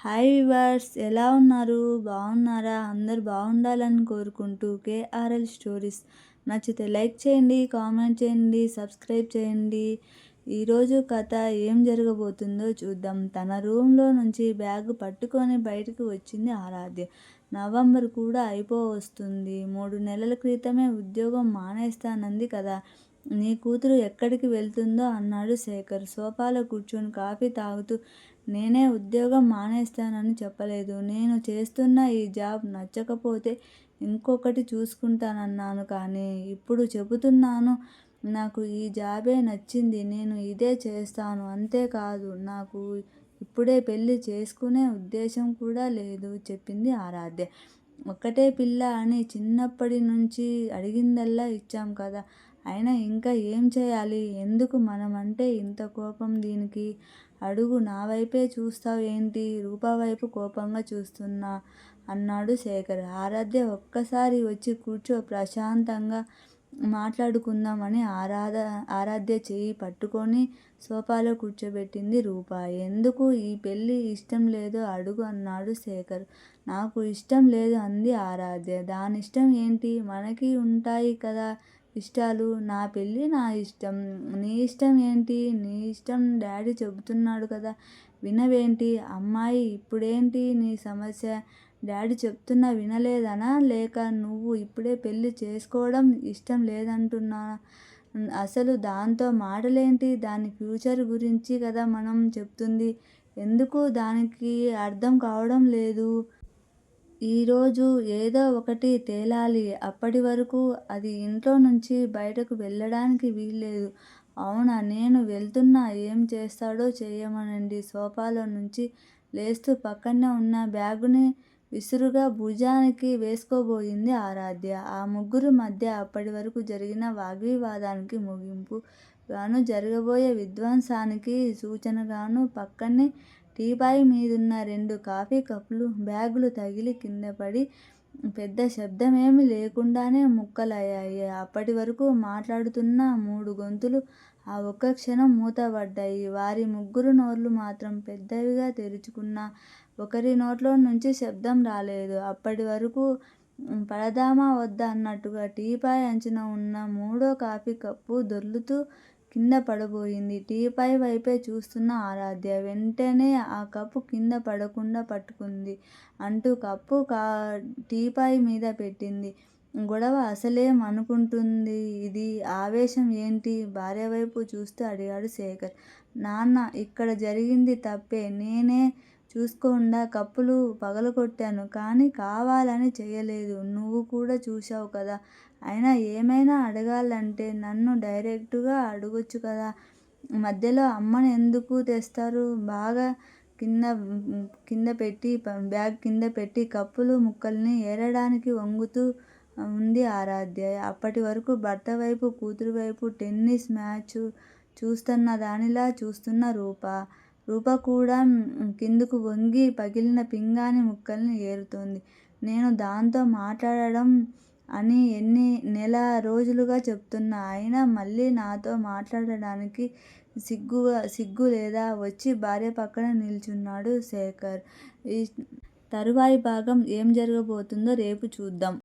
Hi viewers, ఎలా ఉన్నారు? బాగున్నారా? అందరు బాగుండాలని కోరుకుంటూ కేఆర్ఎల్ స్టోరీస్ నచ్చితే లైక్ చేయండి, కామెంట్ చేయండి, సబ్స్క్రైబ్ చేయండి. ఈరోజు కథ ఏం జరగబోతుందో చూద్దాం. తన రూమ్లో నుంచి బ్యాగ్ పట్టుకొని బయటకు వచ్చింది ఆరాధ్య. నవంబర్ కూడా అయిపోవస్తుంది. 3 నెలల క్రితమే ఉద్యోగం మానేస్తానంది కదా. నీ కూతురు ఎక్కడికి వెళ్తుందో అన్నాడు శేఖర్ సోఫాలో కూర్చొని కాఫీ తాగుతూ. నేనే ఉద్యోగం మానేస్తానని చెప్పలేదు. నేను చేస్తున్న ఈ జాబ్ నచ్చకపోతే ఇంకొకటి చూసుకుంటానన్నాను. కానీ ఇప్పుడు చెబుతున్నాను, నాకు ఈ జాబే నచ్చింది. నేను ఇదే చేస్తాను. అంతేకాదు, నాకు ఇప్పుడే పెళ్ళి చేసుకునే ఉద్దేశం కూడా లేదు చెప్పింది ఆరాధ్య. ఒక్కటే పిల్ల అని చిన్నప్పటి నుంచి అడిగిందల్లా ఇచ్చాం కదా. అయినా ఇంకా ఏం చేయాలి? ఎందుకు మనమంటే ఇంత కోపం దీనికి? అడుగు, నా వైపే చూస్తావు ఏంటి? రూపా వైపు కోపంగా చూస్తున్నా అన్నాడు శేఖర్. ఆరాధ్య, ఒక్కసారి వచ్చి కూర్చో, ప్రశాంతంగా మాట్లాడుకుందామని ఆరాధ్య చెయ్యి పట్టుకొని సోఫాలో కూర్చోబెట్టింది రూప. ఎందుకు ఈ పెళ్ళి ఇష్టం లేదో అడుగు అన్నాడు శేఖర్. నాకు ఇష్టం లేదు అంది ఆరాధ్య. దానిష్టం ఏంటి? మనకి ఉంటాయి కదా ఇష్టాలు. నా పెళ్ళి నా ఇష్టం. నీ ఇష్టం ఏంటి? నీ ఇష్టం డాడీ చెబుతున్నాడు కదా, వినవేంటి? అమ్మాయి, ఇప్పుడేంటి నీ సమస్య? డాడీ చెప్తున్నా వినలేదనా? లేక నువ్వు ఇప్పుడే పెళ్ళి చేసుకోవడం ఇష్టం లేదంటున్నా? అసలు దాంతో మాటలేంటి? దాని ఫ్యూచర్ గురించి కదా మనం చెప్తుంది. ఎందుకు దానికి అర్థం కావడం లేదు? ఈరోజు ఏదో ఒకటి తేలాలి. అప్పటి వరకు అది ఇంట్లో నుంచి బయటకు వెళ్ళడానికి వీల్లేదు. అవునా, నేను వెళ్తున్నా. ఏం చేస్తాడో చేయమనండి. సోఫాలో నుంచి లేస్తూ పక్కనే ఉన్న బ్యాగుని విసురుగా భుజానికి వేసుకోబోయింది ఆరాధ్య. ఆ ముగ్గురు మధ్య అప్పటి వరకు జరిగిన వాగ్వివాదానికి ముగింపు గాను, జరగబోయే విధ్వంసానికి సూచనగాను పక్కనే టీపాయ్ మీదున్న 2 కాఫీ కప్పులు బ్యాగులు తగిలి కిందపడి పెద్ద శబ్దమేమీ లేకుండానే ముక్కలయ్యాయి. అప్పటి వరకు మాట్లాడుతున్న 3 గొంతులు ఆ ఒక్క క్షణం మూతపడ్డాయి. వారి ముగ్గురు నోర్లు మాత్రం పెద్దవిగా తెరుచుకున్నా ఒకరి నోట్లో నుంచి శబ్దం రాలేదు. అప్పటి వరకు పడదామా వద్దా అన్నట్టుగా టీపాయ్ అంచున ఉన్న 3వ కాఫీ కప్పు దొర్లుతూ కింద పడబోయింది. టీపాయ్ వైపే చూస్తున్న ఆరాధ్య వెంటనే ఆ కప్పు కింద పడకుండా పట్టుకుంది అంటూ కప్పు టీపాయ్ మీద పెట్టింది. గొడవ అసలేం అనుకుంటుంది ఇది? ఆవేశం ఏంటి? భార్య వైపు చూస్తూ అడిగాడు శేఖర్. నాన్న, ఇక్కడ జరిగింది తప్పే. నేనే చూసుకోకుండా కప్పులు పగలగొట్టాను. కానీ కావాలని చెయ్యలేదు. నువ్వు కూడా చూశావు కదా. అయినా ఏమైనా అడగాలంటే నన్ను డైరెక్టుగా అడగొచ్చు కదా. మధ్యలో అమ్మని ఎందుకు తెస్తారు? బాగా బ్యాగ్ కింద పెట్టి కప్పులు ముక్కల్ని ఏరడానికి వంగుతూ ఉంది ఆరాధ్య. అప్పటి వరకు భర్త వైపు, కూతురు వైపు టెన్నిస్ మ్యాచ్ చూస్తున్న దానిలా చూస్తున్న రూప కూడా కిందకు వంగి పగిలిన పింగాణి ముక్కల్ని ఏరుతోంది. నేను దాంతో మాట్లాడడం అని ఎన్ని రోజులుగా చెప్తున్నా. అయినా మళ్ళీ నాతో మాట్లాడడానికి సిగ్గు లేదా? వచ్చి భార్య పక్కన నిల్చున్నాడు శేఖర్. ఈ తరువాయి భాగం ఏం జరగబోతుందో రేపు చూద్దాం.